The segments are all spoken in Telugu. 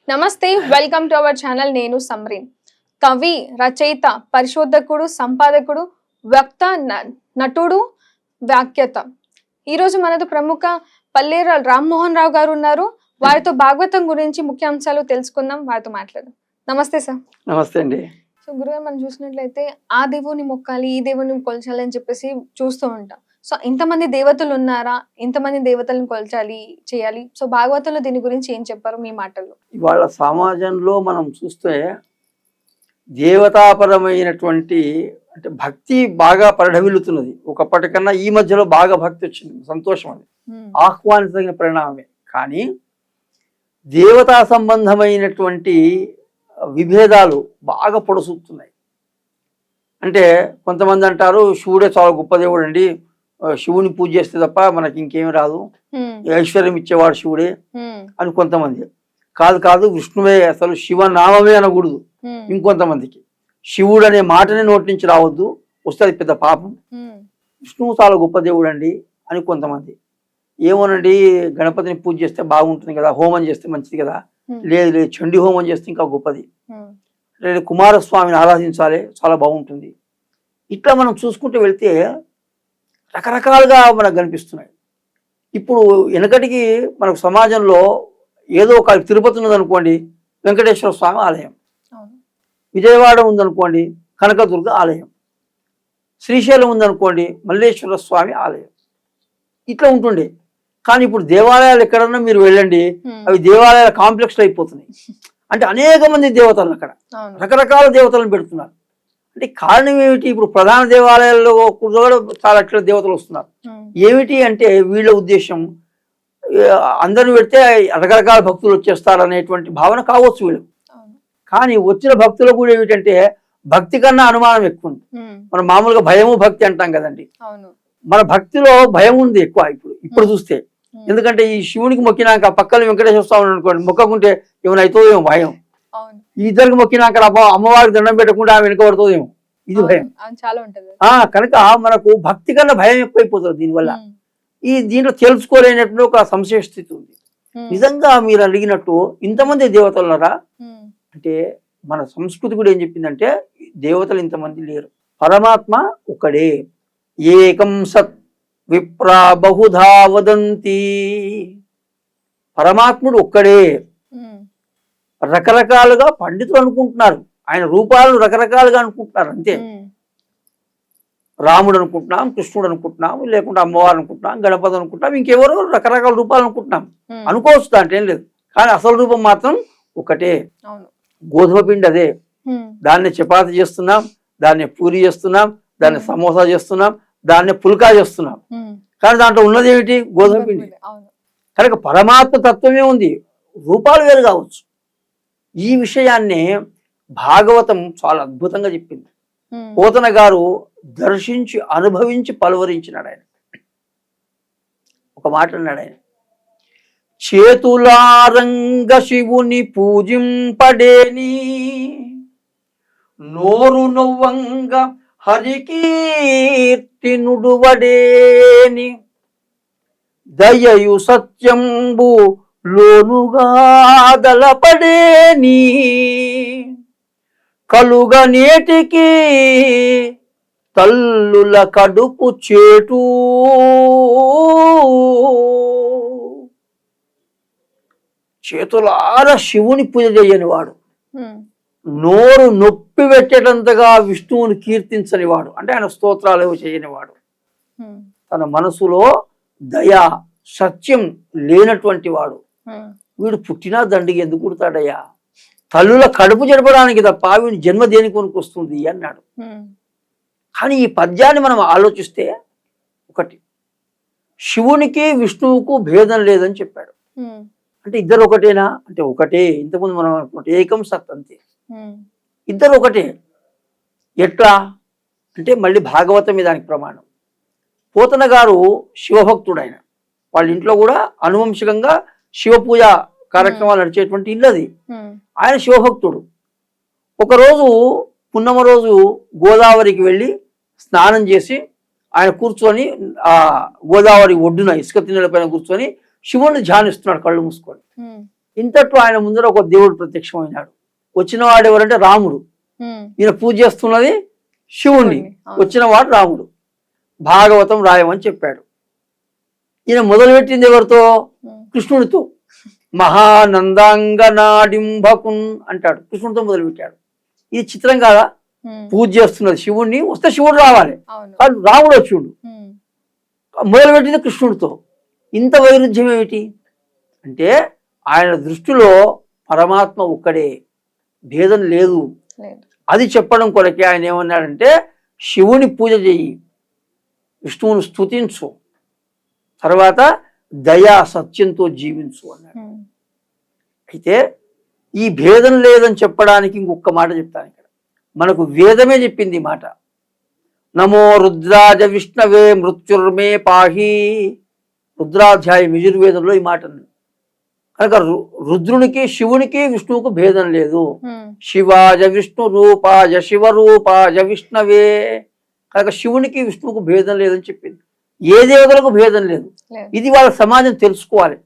నమస్తే, వెల్కమ్ టు అవర్ ఛానల్. నేను సమ్రీన్. కవి, రచయిత, పరిశోధకుడు, సంపాదకుడు, వక్త, నటుడు, వ్యాఖ్యాత. ఈరోజు మనతో ప్రముఖ పల్లేర రామ్మోహన్ రావు గారు ఉన్నారు. వారితో భాగవతం గురించి ముఖ్యాంశాలు తెలుసుకుందాం, వారితో మాట్లాడదాం. నమస్తే సార్. నమస్తే అండి. సో గురుగారు, మనం చూసినట్లయితే ఆ దేవుని మొక్కాలి, ఈ దేవుని కొలచాలి అని చెప్పేసి చూస్తూ ఉంటాం. సో ఇంతమంది దేవతలు ఉన్నారా, ఇంతమంది దేవతలను కొలచాలి, చేయాలి? సో భాగవతంలో దీని గురించి ఏం చెప్పారు మీ మాటల్లో? ఇవాళ సమాజంలో మనం చూస్తే దేవతాపరమైనటువంటి అంటే భక్తి బాగా పరిఢవిల్లుతున్నది. ఒకప్పటికన్నా ఈ మధ్యలో బాగా భక్తి వచ్చింది, సంతోషం. అది ఆహ్వానించదగిన పరిణామమే. కానీ దేవతా సంబంధమైనటువంటి విభేదాలు బాగా పొడసూపుతున్నాయి. అంటే కొంతమంది అంటారు శివుడే చాలా గొప్ప దేవుడు అండి, శివుని పూజ చేస్తే తప్ప మనకి ఇంకేమి రాదు, ఐశ్వర్యం ఇచ్చేవాడు శివుడే అని కొంతమంది. కాదు కాదు, విష్ణువే అసలు శివనామమే అనకూడదు. ఇంకొంతమందికి శివుడు అనే మాటనే నోటి నుంచి రావద్దు, వస్తే అది పెద్ద పాపం, విష్ణువు చాలా గొప్ప దేవుడు అండి అని కొంతమంది. ఏమోనండి, గణపతిని పూజ చేస్తే బాగుంటుంది కదా, హోమం చేస్తే మంచిది కదా, లేదు లేదు చండీ హోమం చేస్తే ఇంకా గొప్పది, లేదు కుమారస్వామిని ఆరాధించాలి చాలా బాగుంటుంది. ఇట్లా మనం చూసుకుంటూ వెళ్తే రకరకాలుగా మనకు కనిపిస్తున్నాయి. ఇప్పుడు వెనకటికి మనకు సమాజంలో ఏదో ఒక తిరుపతి ఉన్నదనుకోండి, వెంకటేశ్వర స్వామి ఆలయం, విజయవాడ ఉందనుకోండి కనకదుర్గ ఆలయం, శ్రీశైలం ఉందనుకోండి మల్లేశ్వర స్వామి ఆలయం, ఇట్లా ఉంటుండే. కానీ ఇప్పుడు దేవాలయాలు ఎక్కడన్నా మీరు వెళ్ళండి, అవి దేవాలయాల కాంప్లెక్స్లు అయిపోతున్నాయి. అంటే అనేక మంది దేవతలను అక్కడ రకరకాల దేవతలను పెడుతున్నారు. అంటే కారణం ఏమిటి? ఇప్పుడు ప్రధాన దేవాలయాల్లో కూడా చాలా అట్లా దేవతలు వస్తున్నారు. ఏమిటి అంటే వీళ్ళ ఉద్దేశం అందరిని పెడితే రకరకాల భక్తులు వచ్చేస్తారు అనేటువంటి భావన కావచ్చు వీళ్ళు. కానీ వచ్చిన భక్తులు కూడా ఏమిటంటే భక్తి కన్నా అనుమానం ఎక్కువ ఉంది. మనం మామూలుగా భయము భక్తి అంటాం కదండి, మన భక్తిలో భయం ఉంది ఎక్కువ ఇప్పుడు చూస్తే. ఎందుకంటే ఈ శివునికి మొక్కినాక పక్కన వెంకటేశ్వర స్వామి అనుకోండి, మొక్కకుంటే ఏమైనా అవుతుందో ఏమో భయం. ఈ ఇద్దరికి మొక్కినాక అమ్మవారికి దండం పెట్టకుండా ఆమె వెనుకబడుతుందేమో, ఇది భయం. కనుక మనకు భక్తి కన్నా భయం ఎక్కువైపోతుంది దీనివల్ల. దీంట్లో తెలుసుకోలేనటువంటి ఒక సంశయ స్థితి ఉంది. నిజంగా మీరు అడిగినట్టు ఇంతమంది దేవతలున్నారా అంటే మన సంస్కృతి కూడా ఏం చెప్పిందంటే దేవతలు ఇంతమంది లేరు, పరమాత్మ ఒక్కడే. ఏకం సత్ విప్రా బహుధా వదంతి. పరమాత్ముడు ఒక్కడే. రకరకాలుగా పండితులు అనుకుంటున్నారు, ఆయన రూపాలను రకరకాలుగా అనుకుంటున్నారు అంతే. రాముడు అనుకుంటున్నాం, కృష్ణుడు అనుకుంటున్నాం, లేకుంటే అమ్మవారు అనుకుంటున్నాం, గణపతి అనుకుంటున్నాం, ఇంకెవరో రకరకాల రూపాలు అనుకుంటున్నాం. అనుకోవచ్చు, దాంట్లో ఏం లేదు. కానీ అసలు రూపం మాత్రం ఒకటే. గోధుమ పిండి అదే, దాన్ని చపాతి చేస్తున్నాం, దాన్ని పూరి చేస్తున్నాం, దాన్ని సమోసా చేస్తున్నాం, దాన్ని పుల్కా చేస్తున్నాం. కానీ దాంట్లో ఉన్నది ఏమిటి? గోధుమ పిండి. కనుక పరమాత్మ తత్వమే ఉంది, రూపాలు వేరు కావచ్చు. ఈ విషయాన్ని భాగవతం చాలా అద్భుతంగా చెప్పింది. పోతన గారు దర్శించి అనుభవించి పలువరించినాడు. ఆయన ఒక మాట అన్నాడు, ఆయన చేతులారంగ శివుని పూజింపడేని, నోరు నొవ్వంగ హరికీర్తి నుడువడేని, దయయు సత్యంబు లోనుగా దళపడేని, కలుగ నేటికి తల్లుల కడుపు చేటు, చేతులార శివుని పూజ చేయని వాడు, నోరు నొప్పి పెట్టేటంతగా విష్ణువుని కీర్తించని వాడు, అంటే ఆయన స్తోత్రాలు చేయని వాడు, తన మనసులో దయా సత్యం లేనటువంటి వాడు, వీడు పుట్టినా దండికి ఎందుకు పుడతాడయ్యా, తల్లుల కడుపు జరపడానికి తప్ప వీడి జన్మ దేనికి కొనుక్కు వస్తుంది అన్నాడు. కానీ ఈ పద్యాన్ని మనం ఆలోచిస్తే ఒకటి, శివునికి విష్ణువుకు భేదం లేదని చెప్పాడు. అంటే ఇద్దరు ఒకటేనా అంటే ఒకటే. ఇంతకుముందు మనం అనుకుంటే ఏకం సత్ అంతే, ఇద్దరు ఒకటే. ఎట్లా అంటే మళ్ళీ భాగవతం దానికి ప్రమాణం. పోతన గారు శివభక్తుడు, ఆయన వాళ్ళ ఇంట్లో కూడా అనువంశికంగా శివ పూజ కార్యక్రమాలు నడిచేటువంటి ఇల్లు అది. ఆయన శివభక్తుడు. ఒకరోజు పున్నమ రోజు గోదావరికి వెళ్ళి స్నానం చేసి ఆయన కూర్చొని ఆ గోదావరి ఒడ్డున ఇసుక తిన్నెల పైన కూర్చొని శివుణ్ణి ధ్యానిస్తున్నాడు కళ్ళు మూసుకొని. ఇంతట్లో ఆయన ముందర ఒక దేవుడు ప్రత్యక్షమైనాడు. వచ్చిన వాడు ఎవరంటే రాముడు. ఈయన పూజ చేస్తున్నది శివుణ్ణి, వచ్చిన వాడు రాముడు. భాగవతం రాయమని చెప్పాడు. ఈయన మొదలుపెట్టింది ఎవరితో? కృష్ణుడితో. మహానందాంగనాడింభకున్ అంటాడు, కృష్ణుడితో మొదలుపెట్టాడు. ఇది చిత్రం కాదా? పూజ చేస్తున్నది శివుణ్ణి, వస్తే శివుడు రావాలి, కానీ రాముడు వచ్చిండు. మొదలుపెట్టింది కృష్ణుడితో. ఇంత వైరుధ్యం ఏమిటి అంటే, ఆయన దృష్టిలో పరమాత్మ ఒక్కడే, భేదం లేదు. అది చెప్పడం కొరకే ఆయన ఏమన్నాడంటే, శివుని పూజ చెయ్యి, విష్ణువును స్తుతించు, తర్వాత దయా సత్యంతో జీవించు అన్నాడు. అయితే ఈ భేదం లేదని చెప్పడానికి ఇంకొక మాట చెప్తాను. ఇక్కడ మనకు వేదమే చెప్పింది ఈ మాట. నమో రుద్రాజ విష్ణవే మృత్యుర్మే పాహి, రుద్రాధ్యాయం యజుర్వేదంలో ఈ మాట ఉంది. కనుక రుద్రునికి శివునికి విష్ణువుకు భేదం లేదు. శివాజ విష్ణు రూపాజ శివరూపాజ విష్ణవే, కనుక శివునికి విష్ణువుకు భేదం లేదని చెప్పింది. ఏ దేవతలకు భేదం లేదు. ఇది వాళ్ళ సమాజం తెలుసుకోవాలి.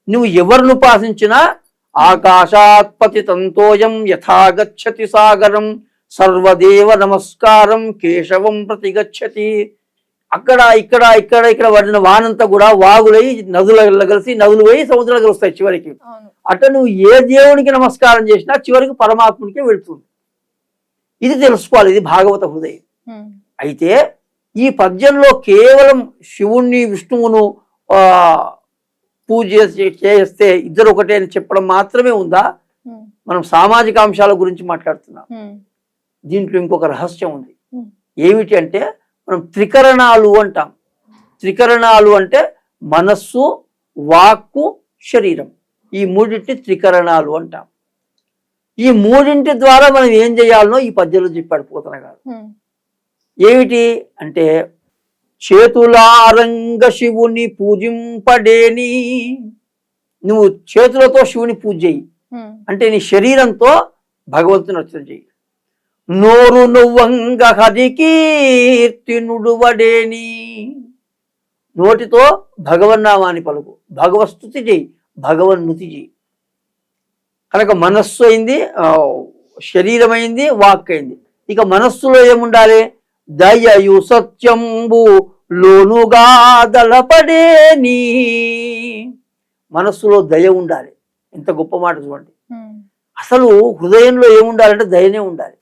నువ్వు ఎవరిని ఉపాసించినా ఆకాశాత్పతి తంతోయం యథాగచ్చతి సాగరం సర్వదేవ నమస్కారం కేశవం ప్రతిగచ్చతి. అక్కడ ఇక్కడ ఇక్కడ ఇక్కడ పడిన వానంతా కూడా వాగులై నదుల కలిసి నదులు పోయి సముద్రాలు కలుస్తాయి చివరికి. అట్లా నువ్వు ఏ దేవునికి నమస్కారం చేసినా చివరికి పరమాత్మునికే వెళుతుంది. ఇది తెలుసుకోవాలి. ఇది భాగవత హృదయం. అయితే ఈ పద్యంలో కేవలం శివుణ్ణి విష్ణువును పూజ చేస్తే ఇద్దరు ఒకటే అని చెప్పడం మాత్రమే ఉందా? మనం సామాజిక అంశాల గురించి మాట్లాడుతున్నాం. దీంట్లో ఇంకొక రహస్యం ఉంది. ఏమిటి అంటే, మనం త్రికరణాలు అంటాం. త్రికరణాలు అంటే మనస్సు, వాక్కు, శరీరం. ఈ మూడింటి త్రికరణాలు అంటాం. ఈ మూడింటి ద్వారా మనం ఏం చేయాలనో ఈ పద్యంలో చెప్పాడు పోతన గారు. ఏమిటి అంటే, చేతులారంగ శివుని పూజింపడేని. నువ్వు చేతులతో శివుని పూజ చేయి అంటే నీ శరీరంతో భగవంతుని అర్చన చెయ్యి. నోరు నువ్వంగ హరికీర్తి నుడువడేని, నోటితో భగవన్నామాన్ని పలుకు, భగవస్తుతి చెయ్యి, భగవన్నుతి చెయ్యి. కనుక మనస్సు అయింది, శరీరం అయింది, వాక్ అయింది. ఇక మనస్సులో ఏముండాలి? దయయు సత్యంబు లోనుగా దళపడేని. మనస్సులో దయ ఉండాలి. ఎంత గొప్ప మాట చూడండి. అసలు హృదయంలో ఏముండాలంటే దయనే ఉండాలి.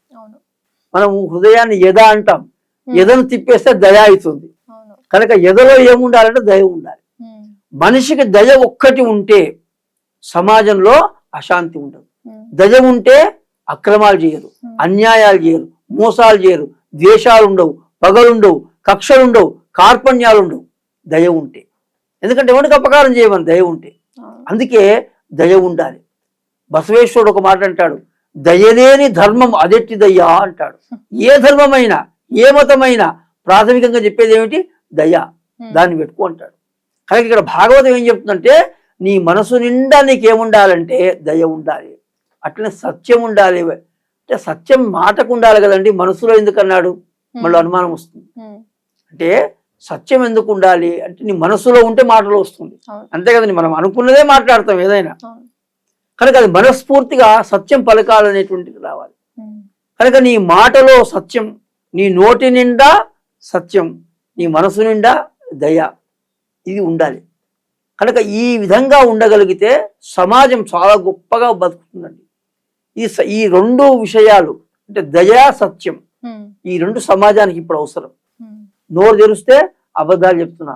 మనం హృదయాన్ని ఎద అంటాం. ఎదను తిప్పేస్తే దయ అవుతుంది. కనుక ఎదలో ఏముండాలంటే దయ ఉండాలి. మనిషికి దయ ఒక్కటి ఉంటే సమాజంలో అశాంతి ఉండదు. దయ ఉంటే అక్రమాలు చేయరు, అన్యాయాలు చేయరు, మోసాలు చేయరు, ద్వేషాలు ఉండవు, పగలుండవు, కక్షలుండవు, కార్పణ్యాలు ఉండవు దయ ఉంటే. ఎందుకంటే ఎవరికి అపకారం చేయమని దయ ఉంటే. అందుకే దయ ఉండాలి. బసవేశ్వరుడు ఒక మాట అంటాడు, దయలేని ధర్మం అదెట్టి దయ్యా అంటాడు. ఏ ధర్మమైనా ఏ మతమైనా ప్రాథమికంగా చెప్పేది ఏమిటి? దయ. దాన్ని పెట్టుకో అంటాడు. కనుక ఇక్కడ భాగవతం ఏం చెప్తుందంటే, నీ మనసు నిండా నీకేముండాలంటే దయ ఉండాలి. అట్లనే సత్యం ఉండాలి. అంటే సత్యం మాటకు ఉండాలి కదండి, మనసులో ఎందుకు అన్నాడు? మళ్ళీ అనుమానం వస్తుంది. అంటే సత్యం ఎందుకు ఉండాలి అంటే, నీ మనసులో ఉంటే మాటలో వస్తుంది. అంతే కదండి, మనం అనుకున్నదే మాట్లాడతాం ఏదైనా. కనుక అది మనస్ఫూర్తిగా సత్యం పలకాలనేటువంటిది రావాలి. కనుక నీ మాటలో సత్యం, నీ నోటి నిండా సత్యం, నీ మనసు నిండా దయ, ఇది ఉండాలి. కనుక ఈ విధంగా ఉండగలిగితే సమాజం చాలా గొప్పగా బతుకుతుందండి. ఈ రెండు విషయాలు అంటే దయా సత్యం, ఈ రెండు సమాజానికి ఇప్పుడు అవసరం. నోరు తెరిస్తే అబద్ధాలు చెప్తున్నా,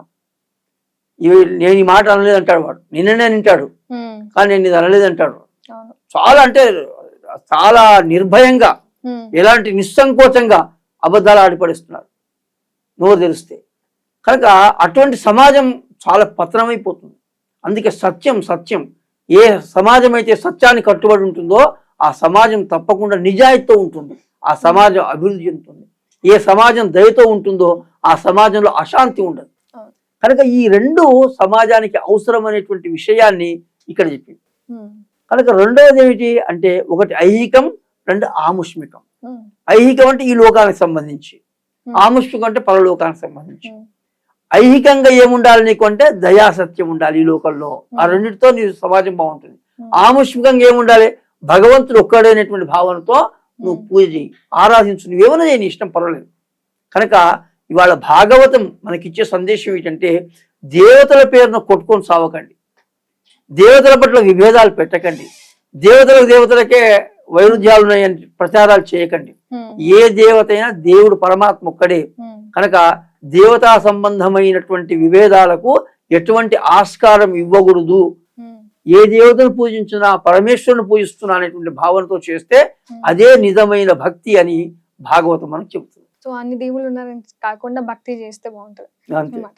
నేను ఈ మాట అనలేదు అంటాడు వాడు, నిన్ననే వింటాడు కానీ నేను ఇది అనలేదు అంటాడు. చాలా అంటే చాలా నిర్భయంగా, ఎలాంటి నిస్సంకోచంగా అబద్ధాలు ఆడిపడిస్తున్నారు నోరు తెరిస్తే. కనుక అటువంటి సమాజం చాలా పతనమైపోతుంది. అందుకే సత్యం సత్యం, ఏ సమాజం అయితే సత్యాన్ని కట్టుబడి ఉంటుందో ఆ సమాజం తప్పకుండా నిజాయితీతో ఉంటుంది, ఆ సమాజం అభివృద్ధి చెందుతుంది. ఏ సమాజం దయతో ఉంటుందో ఆ సమాజంలో అశాంతి ఉండదు. కనుక ఈ రెండు సమాజానికి అవసరమైనటువంటి విషయాన్ని ఇక్కడ చెప్పింది. కనుక రెండవది ఏమిటి అంటే, ఒకటి ఐహికం, రెండు ఆముష్మికం. ఐహికం అంటే ఈ లోకానికి సంబంధించి, ఆముష్మికం అంటే పరలోకానికి సంబంధించి. ఐహికంగా ఏముండాలి నీకు అంటే దయాసత్యం ఉండాలి ఈ లోకంలో. ఆ రెండింటితో నీ సమాజం బాగుంటుంది. ఆముష్మికంగా ఏముండాలి, భగవంతుడు ఒక్కడైనటువంటి భావనతో నువ్వు పూజ చేయి, ఆరాధించు, నువ్వేమన్నా చేయి, నీ ఇష్టం, పర్వాలేదు. కనుక ఇవాళ భాగవతం మనకిచ్చే సందేశం ఏంటంటే దేవతల పేరును కొట్టుకొని సావకండి, దేవతల పట్ల విభేదాలు పెట్టకండి, దేవతలకే వైరుధ్యాలు ఉన్నాయని ప్రచారాలు చేయకండి. ఏ దేవత అయినా దేవుడు పరమాత్మ ఒక్కడే. కనుక దేవతా సంబంధమైనటువంటి విభేదాలకు ఎటువంటి ఆస్కారం ఇవ్వకూడదు. ఏ దేవతను పూజించినా పరమేశ్వరుని పూజిస్తున్నా అనేటువంటి భావనతో చేస్తే అదే నిజమైన భక్తి అని భాగవతం మనకు చెబుతుంది. సో అన్ని దేవుళ్ళు ఉన్నారని కాకుండా భక్తి చేస్తే బాగుంటుంది. అంతే. అన్నమాట.